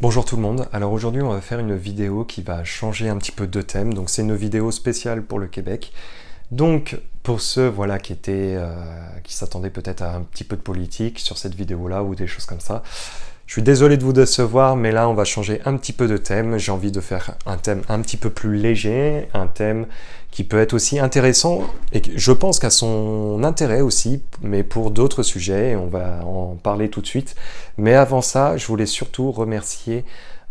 Bonjour tout le monde, alors aujourd'hui on va faire une vidéo qui va changer un petit peu de thème, donc c'est une vidéo spéciale pour le Québec. Donc pour ceux voilà, qui s'attendaient peut-être à un petit peu de politique sur cette vidéo-là ou des choses comme ça, je suis désolé de vous décevoir, mais là on va changer un petit peu de thème. J'ai envie de faire un thème un petit peu plus léger, un thème qui peut être aussi intéressant et je pense qu'à son intérêt aussi, mais pour d'autres sujets, et on va en parler tout de suite. Mais avant ça, je voulais surtout remercier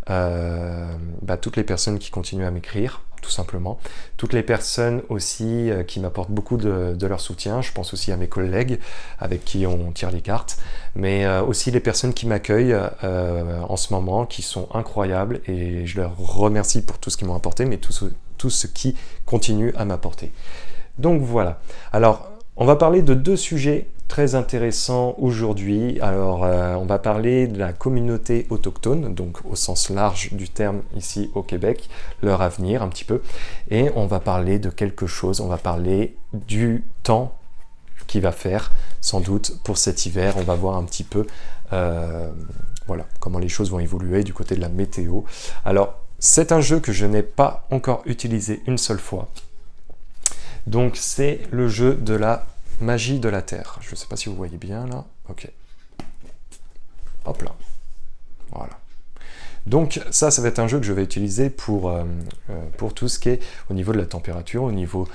toutes les personnes qui continuent à m'écrire, tout simplement. Toutes les personnes aussi qui m'apportent beaucoup de leur soutien. Je pense aussi à mes collègues avec qui on tire les cartes, mais aussi les personnes qui m'accueillent en ce moment, qui sont incroyables, et je leur remercie pour tout ce qu'ils m'ont apporté, mais tout ce qui continue à m'apporter. Donc voilà. Alors, on va parler de deux sujets très intéressant aujourd'hui. Alors, on va parler de la communauté autochtone, donc au sens large du terme ici au Québec, leur avenir un petit peu. Et on va parler de quelque chose, on va parler du temps qu'il va faire, sans doute, pour cet hiver. On va voir un petit peu voilà, comment les choses vont évoluer du côté de la météo. Alors, c'est un jeu que je n'ai pas encore utilisé une seule fois. Donc, c'est le jeu de la magie de la Terre. Je ne sais pas si vous voyez bien là. Ok. Hop là. Voilà. Donc ça va être un jeu que je vais utiliser pour tout ce qui est au niveau de la température, au niveau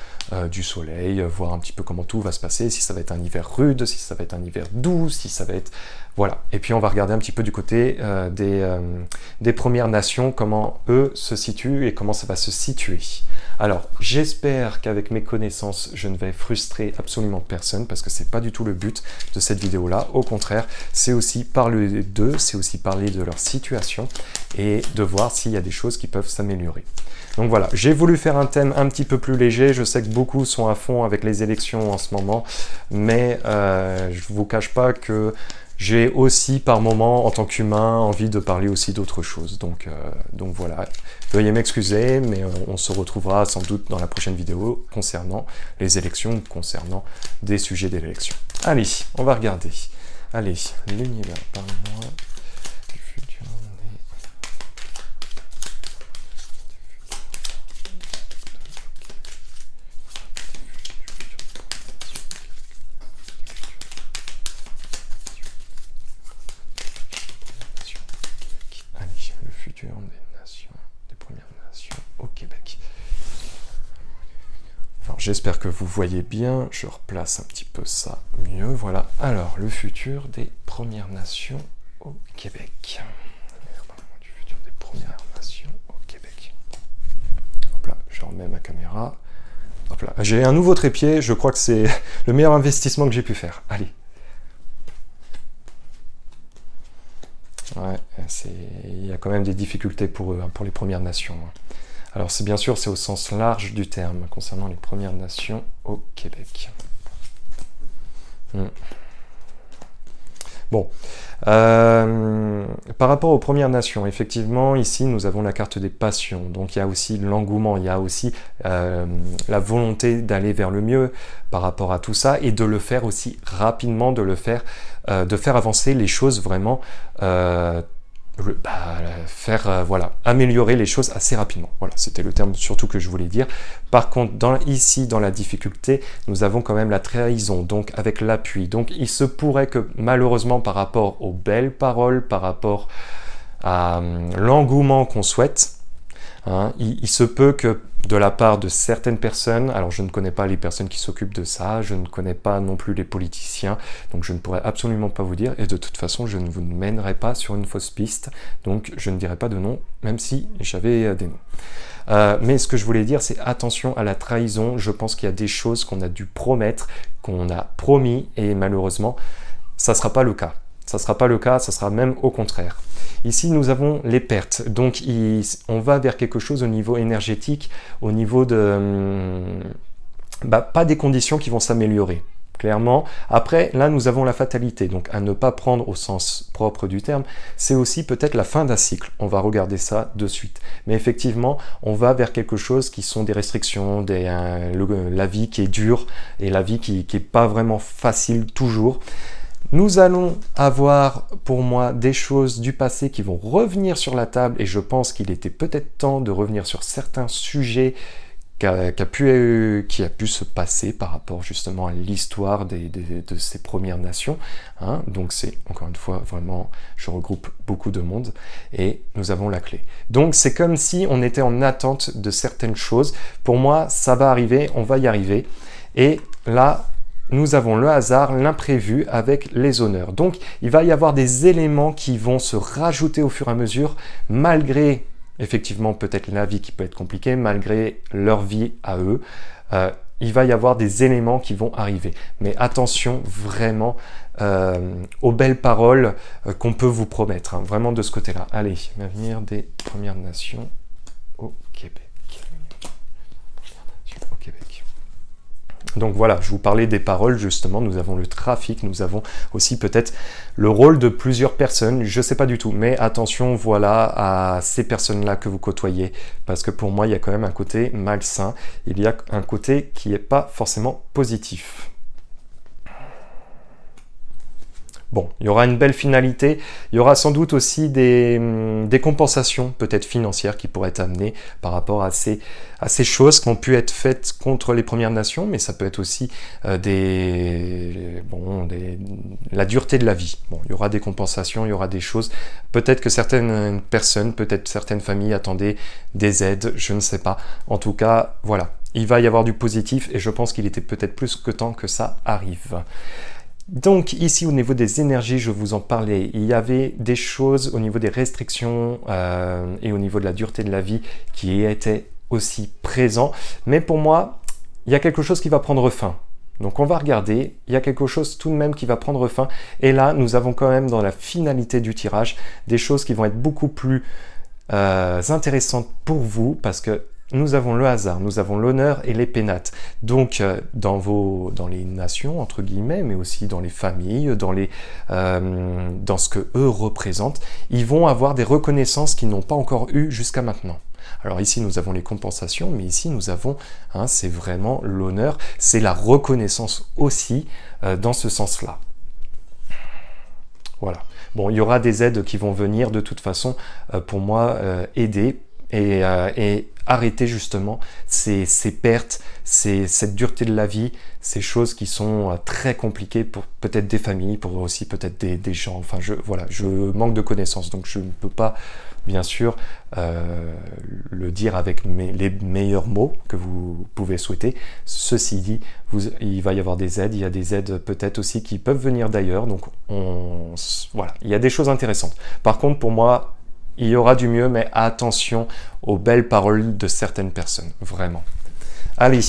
du soleil, voir un petit peu comment tout va se passer, si ça va être un hiver rude, si ça va être un hiver doux, si ça va être... Voilà. Et puis on va regarder un petit peu du côté des Premières Nations, comment eux se situent et comment ça va se situer. Alors, j'espère qu'avec mes connaissances, je ne vais frustrer absolument personne, parce que c'est pas du tout le but de cette vidéo-là. Au contraire, c'est aussi parler d'eux, c'est aussi parler de leur situation et de voir s'il y a des choses qui peuvent s'améliorer. Donc voilà, j'ai voulu faire un thème un petit peu plus léger. Je sais que beaucoup sont à fond avec les élections en ce moment, mais je ne vous cache pas que j'ai aussi par moment, en tant qu'humain, envie de parler aussi d'autres choses. Donc voilà, veuillez m'excuser, mais on se retrouvera sans doute dans la prochaine vidéo concernant les élections, concernant des sujets d'élection. Allez, on va regarder. Allez, l'univers, parle-moi du futur. Le futur des nations, des Premières Nations au Québec. Alors j'espère que vous voyez bien, je replace un petit peu ça mieux, voilà. Alors, le futur des Premières Nations au Québec. Du futur des Premières Nations au Québec. Hop là, je remets ma caméra. Hop là, j'ai un nouveau trépied, je crois que c'est le meilleur investissement que j'ai pu faire. Allez. Ouais, il y a quand même des difficultés pour eux, hein, pour les Premières Nations. Alors c'est bien sûr, c'est au sens large du terme, concernant les Premières Nations au Québec. Bon, par rapport aux Premières Nations, effectivement, ici nous avons la carte des passions, donc il y a aussi l'engouement, il y a aussi la volonté d'aller vers le mieux par rapport à tout ça, et de le faire aussi rapidement, de faire avancer les choses vraiment, voilà, améliorer les choses assez rapidement. Voilà, c'était le terme surtout que je voulais dire. Par contre, ici, dans la difficulté, nous avons quand même la trahison, donc avec l'appui. Donc, il se pourrait que, malheureusement, par rapport aux belles paroles, par rapport à l'engouement qu'on souhaite, hein, il se peut que de la part de certaines personnes, alors je ne connais pas les personnes qui s'occupent de ça, je ne connais pas non plus les politiciens, donc je ne pourrais absolument pas vous dire, et de toute façon je ne vous mènerai pas sur une fausse piste, donc je ne dirai pas de nom, même si j'avais des noms. Mais ce que je voulais dire, c'est attention à la trahison. Je pense qu'il y a des choses qu'on a dû promettre, qu'on a promis, et malheureusement, ça ne sera pas le cas. Ça ne sera pas le cas, ça sera même au contraire. Ici, nous avons les pertes. Donc, on va vers quelque chose au niveau énergétique, au niveau de... pas des conditions qui vont s'améliorer, clairement. Après, là, nous avons la fatalité. Donc, à ne pas prendre au sens propre du terme, c'est aussi peut-être la fin d'un cycle. On va regarder ça de suite. Mais effectivement, on va vers quelque chose qui sont des restrictions, la vie qui est dure et la vie qui n'est pas vraiment facile toujours. Nous allons avoir pour moi des choses du passé qui vont revenir sur la table et je pense qu'il était peut-être temps de revenir sur certains sujets qui a pu se passer par rapport justement à l'histoire de ces Premières Nations. Hein. Donc c'est, encore une fois, vraiment, je regroupe beaucoup de monde et nous avons la clé. Donc c'est comme si on était en attente de certaines choses. Pour moi, ça va arriver, on va y arriver. Et là, nous avons le hasard, l'imprévu avec les honneurs. Donc il va y avoir des éléments qui vont se rajouter au fur et à mesure, malgré effectivement peut-être la vie qui peut être compliquée, malgré leur vie à eux. Il va y avoir des éléments qui vont arriver. Mais attention vraiment aux belles paroles qu'on peut vous promettre, hein, vraiment de ce côté-là. Allez, l'avenir des Premières Nations au Québec. Au Québec. Donc voilà, je vous parlais des paroles justement, nous avons le trafic, nous avons aussi peut-être le rôle de plusieurs personnes, je ne sais pas du tout, mais attention voilà à ces personnes-là que vous côtoyez, parce que pour moi il y a quand même un côté malsain, il y a un côté qui n'est pas forcément positif. Bon, il y aura une belle finalité, il y aura sans doute aussi des compensations peut-être financières qui pourraient être amenées par rapport à ces choses qui ont pu être faites contre les Premières Nations, mais ça peut être aussi la dureté de la vie. Bon, il y aura des compensations, il y aura des choses. Peut-être que certaines personnes, peut-être certaines familles attendaient des aides, je ne sais pas. En tout cas, voilà, il va y avoir du positif et je pense qu'il était peut-être plus que temps que ça arrive. Donc ici au niveau des énergies, je vous en parlais, il y avait des choses au niveau des restrictions et au niveau de la dureté de la vie qui étaient aussi présents. Mais pour moi, il y a quelque chose qui va prendre fin. Donc on va regarder, il y a quelque chose tout de même qui va prendre fin. Et là, nous avons quand même dans la finalité du tirage des choses qui vont être beaucoup plus intéressantes pour vous parce que nous avons le hasard, nous avons l'honneur et les pénates. Donc, dans les nations, entre guillemets, mais aussi dans les familles, dans ce que eux représentent, ils vont avoir des reconnaissances qu'ils n'ont pas encore eues jusqu'à maintenant. Alors ici, nous avons les compensations, mais ici, nous avons, hein, c'est vraiment l'honneur, c'est la reconnaissance aussi dans ce sens-là. Voilà. Bon, il y aura des aides qui vont venir de toute façon, pour moi, aider et arrêter justement ces pertes, cette dureté de la vie, ces choses qui sont très compliquées pour peut-être des familles, pour aussi peut-être des gens. Enfin, je manque de connaissances, donc je ne peux pas, bien sûr, le dire avec les meilleurs mots que vous pouvez souhaiter. Ceci dit, il va y avoir des aides, il y a des aides peut-être aussi qui peuvent venir d'ailleurs, donc voilà, il y a des choses intéressantes. Par contre, pour moi, il y aura du mieux, mais attention aux belles paroles de certaines personnes, vraiment. Allez,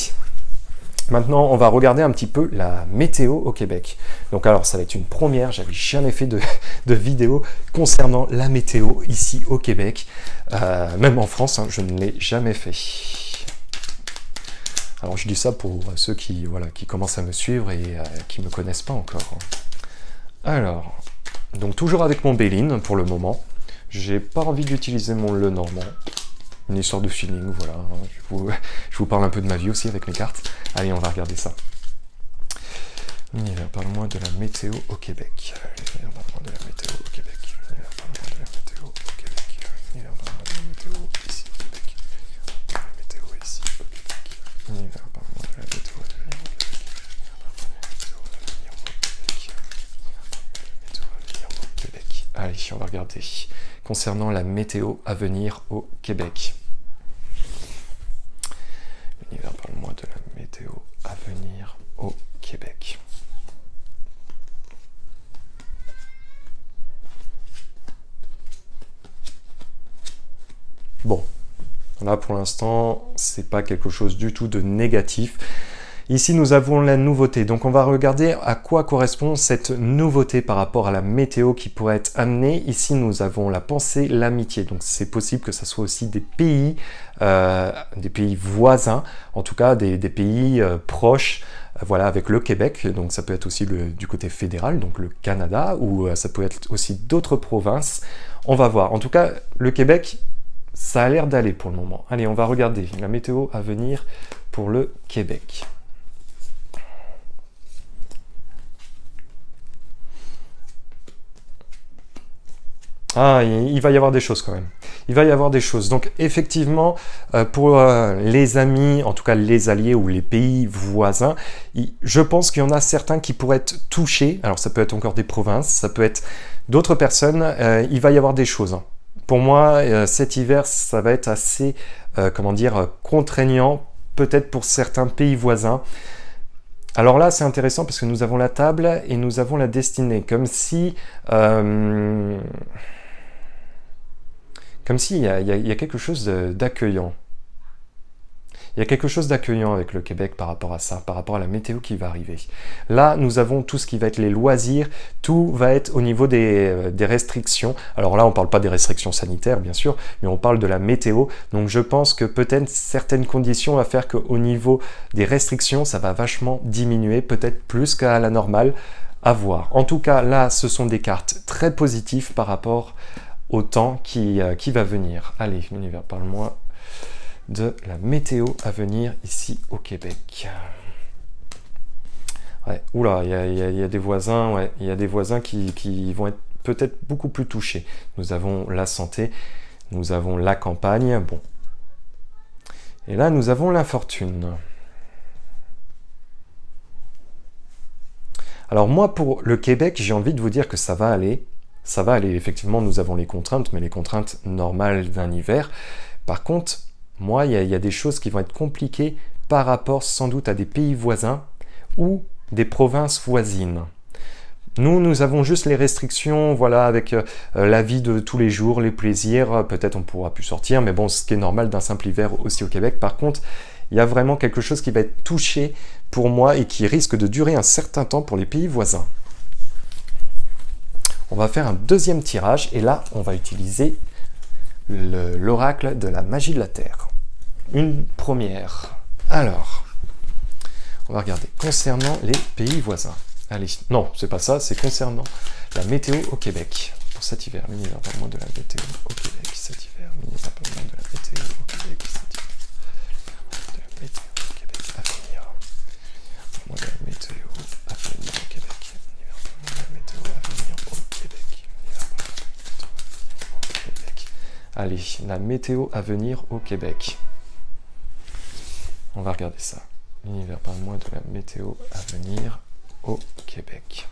maintenant on va regarder un petit peu la météo au Québec. Donc alors ça va être une première, j'avais jamais fait de vidéo concernant la météo ici au Québec. Même en France, hein, je ne l'ai jamais fait. Alors je dis ça pour ceux qui commencent à me suivre et qui ne me connaissent pas encore. Alors, donc toujours avec mon Béline pour le moment. J'ai pas envie d'utiliser mon Lenormand. Une histoire de feeling, voilà. Je vous parle un peu de ma vie aussi avec mes cartes. Allez, on va regarder ça. Parle-moi de la météo au Québec. Parle-moi de la météo au Québec. Parle-moi de la météo au Québec. Parle-moi de la météo ici au Québec. La météo ici au Québec. Parle-moi de la météo au Québec. Allez, on va regarder concernant la météo à venir au Québec. Parle-moi de la météo à venir au Québec. Bon, là pour l'instant, c'est pas quelque chose du tout de négatif. Ici, nous avons la nouveauté. Donc, on va regarder à quoi correspond cette nouveauté par rapport à la météo qui pourrait être amenée. Ici, nous avons la pensée, l'amitié. Donc, c'est possible que ce soit aussi des pays voisins, en tout cas des pays proches, voilà, avec le Québec. Donc, ça peut être aussi du côté fédéral, donc le Canada, ou ça peut être aussi d'autres provinces. On va voir. En tout cas, le Québec, ça a l'air d'aller pour le moment. Allez, on va regarder la météo à venir pour le Québec. Ah, il va y avoir des choses quand même. Il va y avoir des choses. Donc effectivement, pour les amis, en tout cas les alliés ou les pays voisins, je pense qu'il y en a certains qui pourraient être touchés. Alors ça peut être encore des provinces, ça peut être d'autres personnes. Il va y avoir des choses. Pour moi, cet hiver, ça va être assez, comment dire, contraignant, peut-être pour certains pays voisins. Alors là, c'est intéressant parce que nous avons la table et nous avons la destinée, comme si il y a quelque chose d'accueillant. Il y a quelque chose d'accueillant avec le Québec par rapport à ça, par rapport à la météo qui va arriver. Là, nous avons tout ce qui va être les loisirs, tout va être au niveau des restrictions. Alors là, on ne parle pas des restrictions sanitaires, bien sûr, mais on parle de la météo. Donc je pense que peut-être certaines conditions vont faire qu'au niveau des restrictions, ça va vachement diminuer, peut-être plus qu'à la normale, à voir. En tout cas, là, ce sont des cartes très positives par rapport au temps qui va venir. Allez, l'univers, parle-moi de la météo à venir ici au Québec. Ouais, oula, il y a des voisins, ouais, il y a des voisins qui vont être peut-être beaucoup plus touchés. Nous avons la santé, nous avons la campagne, bon. Et là, nous avons l'infortune. Alors moi, pour le Québec, j'ai envie de vous dire que ça va aller. Ça va aller, effectivement, nous avons les contraintes, mais les contraintes normales d'un hiver. Par contre, moi, il y a des choses qui vont être compliquées par rapport sans doute à des pays voisins ou des provinces voisines. Nous avons juste les restrictions, voilà, avec la vie de tous les jours, les plaisirs, peut-être on pourra plus sortir, mais bon, ce qui est normal d'un simple hiver aussi au Québec. Par contre, il y a vraiment quelque chose qui va être touché pour moi et qui risque de durer un certain temps pour les pays voisins. On va faire un deuxième tirage et là, on va utiliser l'oracle de la magie de la Terre. Une première. Alors, on va regarder. Concernant les pays voisins. Allez, non, c'est pas ça, c'est concernant la météo au Québec. Pour cet hiver, l'univers parle-moi de la météo au Québec. Cet hiver, l'univers parle-moi de la météo au Québec. Cet hiver, de la météo au Québec à venir. Parle-moi de la météo à venir au Québec. L'univers parle-moi de la météo à venir au Québec. Allez, la météo à venir au Québec. On va regarder ça. L'univers, parle-moi de la météo à venir au Québec.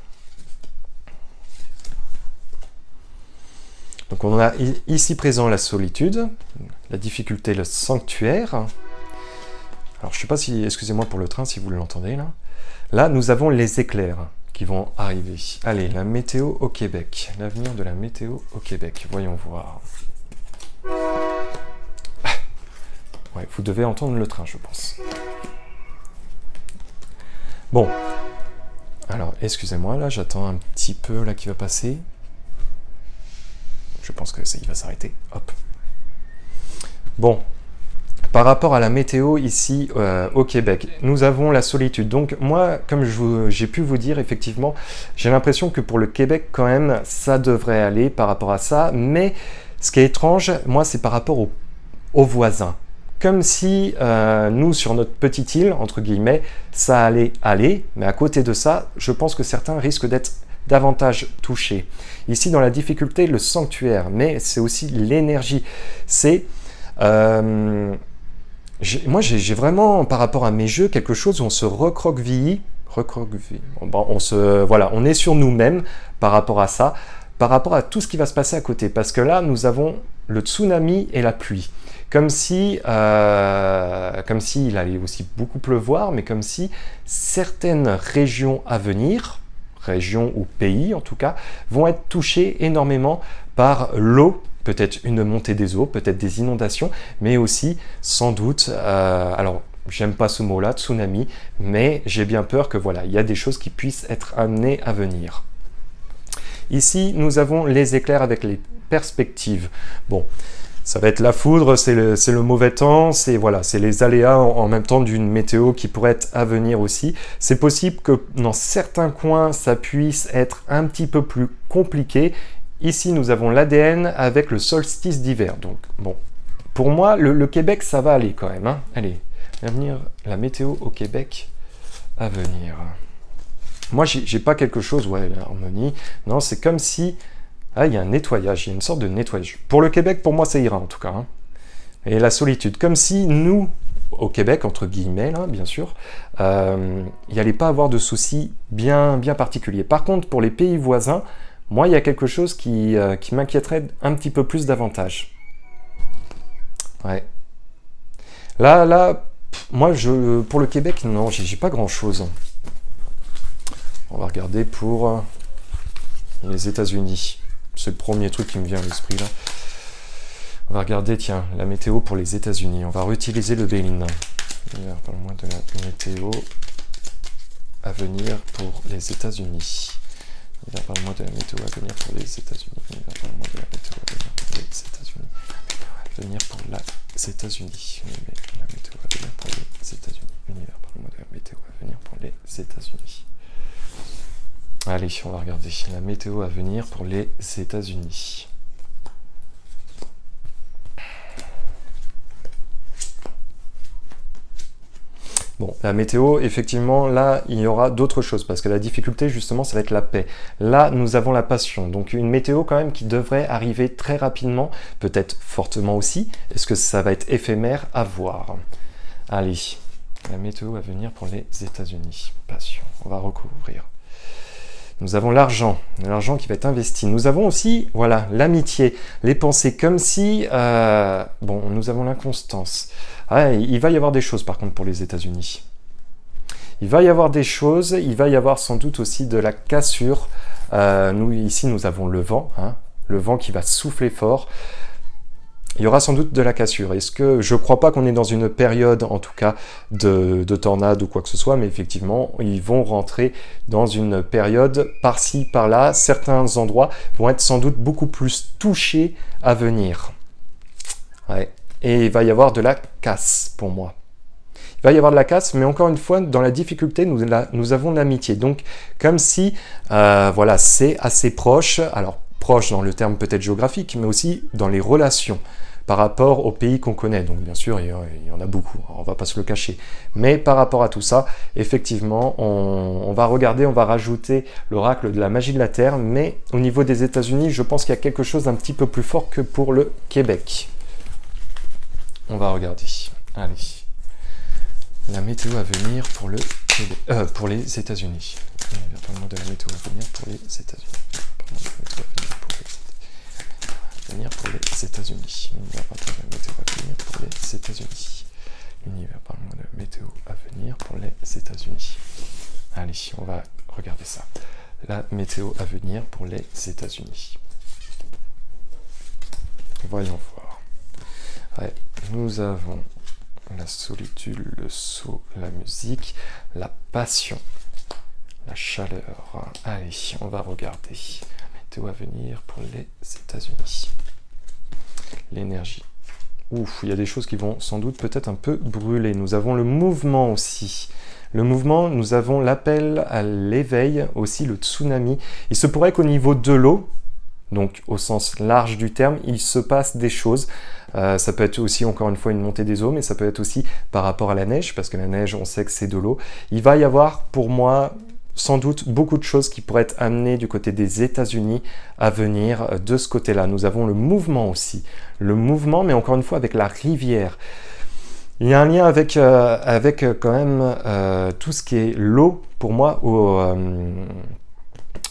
Donc on a ici présent la solitude, la difficulté, le sanctuaire. Alors je ne sais pas si, excusez-moi pour le train si vous l'entendez là. Là nous avons les éclairs qui vont arriver. Allez, la météo au Québec. L'avenir de la météo au Québec. Voyons voir. Ouais, vous devez entendre le train, je pense. Bon. Alors, excusez-moi, là, j'attends un petit peu, là, qui va passer. Je pense que il va s'arrêter. Hop. Bon. Par rapport à la météo ici au Québec, nous avons la solitude. Donc moi, comme j'ai pu vous dire, effectivement, j'ai l'impression que pour le Québec, quand même, ça devrait aller par rapport à ça. Mais ce qui est étrange, moi, c'est par rapport aux voisins. Comme si nous, sur notre petite île, entre guillemets, ça allait aller, mais à côté de ça, je pense que certains risquent d'être davantage touchés. Ici, dans la difficulté, le sanctuaire, mais c'est aussi l'énergie. C'est... moi, j'ai vraiment, par rapport à mes jeux, quelque chose où on se recroqueville. Bon, on est sur nous-mêmes par rapport à ça, par rapport à tout ce qui va se passer à côté. Parce que là, nous avons le tsunami et la pluie. Comme si il allait aussi beaucoup pleuvoir, mais comme si certaines régions à venir, régions ou pays en tout cas, vont être touchées énormément par l'eau, peut-être une montée des eaux, peut-être des inondations, mais aussi sans doute, alors j'aime pas ce mot-là, tsunami, mais j'ai bien peur que voilà, il y a des choses qui puissent être amenées à venir. Ici, nous avons les éclairs avec les perspectives. Bon. Ça va être la foudre, c'est le mauvais temps, c'est voilà, les aléas en même temps d'une météo qui pourrait être à venir aussi. C'est possible que dans certains coins, ça puisse être un petit peu plus compliqué. Ici, nous avons l'ADN avec le solstice d'hiver. Donc, bon, pour moi, le Québec, ça va aller quand même. Hein. Allez, l'avenir, la météo au Québec à venir. Moi, j'ai pas quelque chose, ouais, l'harmonie. Non, c'est comme si Ah, il y a un nettoyage, il y a une sorte de nettoyage. Pour le Québec, pour moi, ça ira en tout cas. Hein. Et la solitude, comme si nous, au Québec, entre guillemets, là, bien sûr, il n'y allait pas avoir de soucis bien particuliers. Par contre, pour les pays voisins, moi, il y a quelque chose qui m'inquiéterait un petit peu plus davantage. Ouais. Là, moi, pour le Québec, non, j'ai pas grand-chose. On va regarder pour les États-Unis. C'est le premier truc qui me vient à l'esprit, là. On va regarder, tiens, la météo pour les États-Unis. On va réutiliser le Bénin. Parle-moi de la météo à venir pour les États-Unis. Parle-moi de la météo à venir pour les États-Unis. Parle-moi de la météo à venir pour les États-Unis. À venir pour les États-Unis. La météo à venir pour les États-Unis. Parle-moi de la météo à venir pour les États-Unis. Allez, on va regarder la météo à venir pour les États-Unis. Bon, la météo, effectivement, là, il y aura d'autres choses, parce que la difficulté, justement, ça va être la paix. Là, nous avons la passion, donc une météo quand même qui devrait arriver très rapidement, peut-être fortement aussi. Est-ce que ça va être éphémère? À voir. Allez, la météo à venir pour les États-Unis. Passion, on va recouvrir. Nous avons l'argent qui va être investi. Nous avons aussi, voilà, l'amitié, les pensées, comme si, bon, nous avons l'inconstance. Ah, il va y avoir des choses, par contre, pour les États-Unis. Il va y avoir des choses, il va y avoir sans doute aussi de la cassure. Ici, nous avons le vent, hein, le vent qui va souffler fort. Il y aura sans doute de la cassure. Je ne crois pas qu'on est dans une période, en tout cas, de tornade ou quoi que ce soit, mais effectivement, ils vont rentrer dans une période par-ci, par-là. Certains endroits vont être sans doute beaucoup plus touchés à venir. Ouais. Et il va y avoir de la casse, pour moi. Il va y avoir de la casse, mais encore une fois, dans la difficulté, nous avons l'amitié. Donc, comme si, voilà, c'est assez proche. Alors, proche dans le terme peut-être géographique, mais aussi dans les relations par rapport aux pays qu'on connaît. Donc bien sûr, il y en a beaucoup, on ne va pas se le cacher. Mais par rapport à tout ça, effectivement, on va regarder, on va rajouter l'oracle de la magie de la Terre, mais au niveau des États-Unis, je pense qu'il y a quelque chose d'un petit peu plus fort que pour le Québec. On va regarder. Allez. La météo à venir pour le Québec, pour les États-Unis. Parle-moi de la météo à venir pour les États-Unis. Venir pour les États-Unis. L'univers, parle-moi de la météo à venir pour les États-Unis. L'univers, parle-moi de la météo à venir pour les États-Unis. Allez, on va regarder ça. La météo à venir pour les États-Unis. Voyons voir. Ouais, nous avons la solitude, le saut, la musique, la passion, la chaleur. Allez, on va regarder. Météo à venir pour les États-Unis. L'énergie. Ouf, il y a des choses qui vont sans doute peut-être un peu brûler. Nous avons le mouvement aussi. Le mouvement, nous avons l'appel à l'éveil, aussi le tsunami. Il se pourrait qu'au niveau de l'eau, donc au sens large du terme, il se passe des choses. Ça peut être aussi, encore une fois, une montée des eaux, mais ça peut être aussi par rapport à la neige, parce que la neige, on sait que c'est de l'eau. Il va y avoir, pour moi, sans doute beaucoup de choses qui pourraient être amenées du côté des États-Unis à venir de ce côté-là. Nous avons le mouvement aussi. Le mouvement, mais encore une fois, avec la rivière. Il y a un lien avec quand même tout ce qui est l'eau, pour moi,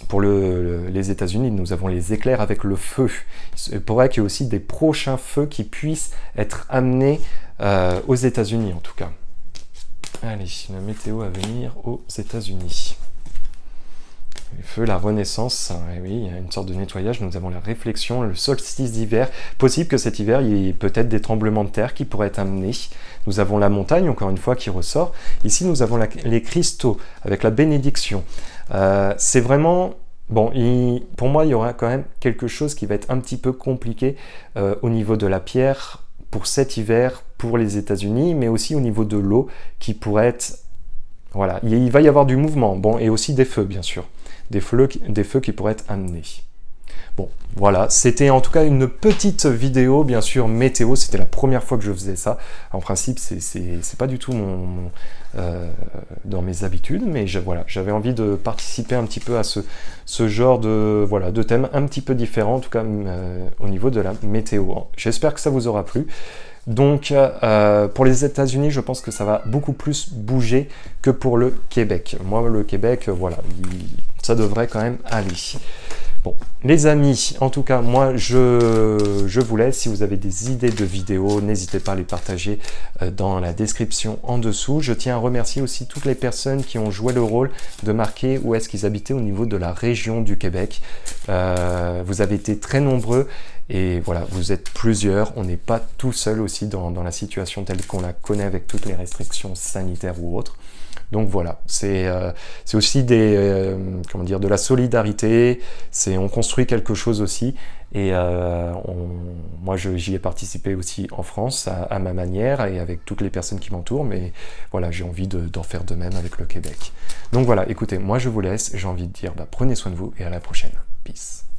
pour les États-Unis, nous avons les éclairs avec le feu. Il pourrait qu'il y ait aussi des prochains feux qui puissent être amenés aux États-Unis, en tout cas. Allez, la météo à venir aux États-Unis. Le feu, la renaissance, et oui, il y a une sorte de nettoyage. Nous avons la réflexion, le solstice d'hiver. Possible que cet hiver, il y ait peut-être des tremblements de terre qui pourraient être amenés. Nous avons la montagne, encore une fois, qui ressort. Ici, nous avons les cristaux, avec la bénédiction. C'est vraiment... Bon, pour moi, il y aura quand même quelque chose qui va être un petit peu compliqué au niveau de la pierre pour cet hiver, pour les États-Unis, mais aussi au niveau de l'eau, qui pourrait être... Voilà, il va y avoir du mouvement, bon, et aussi des feux, bien sûr. Des feux qui pourraient être amenés. Bon, voilà, c'était en tout cas une petite vidéo, bien sûr, météo, c'était la première fois que je faisais ça. En principe, c'est pas du tout dans mes habitudes, mais voilà, j'avais envie de participer un petit peu à ce genre de thème un petit peu différent, en tout cas au niveau de la météo. J'espère que ça vous aura plu. Donc, pour les États-Unis, je pense que ça va beaucoup plus bouger que pour le Québec. Moi, le Québec, voilà, ça devrait quand même aller. Bon, les amis, en tout cas, moi, je vous laisse. Si vous avez des idées de vidéos, n'hésitez pas à les partager dans la description en dessous. Je tiens à remercier aussi toutes les personnes qui ont joué le rôle de marquer où est-ce qu'ils habitaient au niveau de la région du Québec. Vous avez été très nombreux et voilà, vous êtes plusieurs. On n'est pas tout seul aussi dans la situation telle qu'on la connaît avec toutes les restrictions sanitaires ou autres. Donc voilà, c'est aussi comment dire, de la solidarité, on construit quelque chose aussi, et moi j'y ai participé aussi en France à ma manière et avec toutes les personnes qui m'entourent, mais voilà, j'ai envie d'en faire de même avec le Québec. Donc voilà, écoutez, moi je vous laisse, j'ai envie de dire prenez soin de vous et à la prochaine. Peace.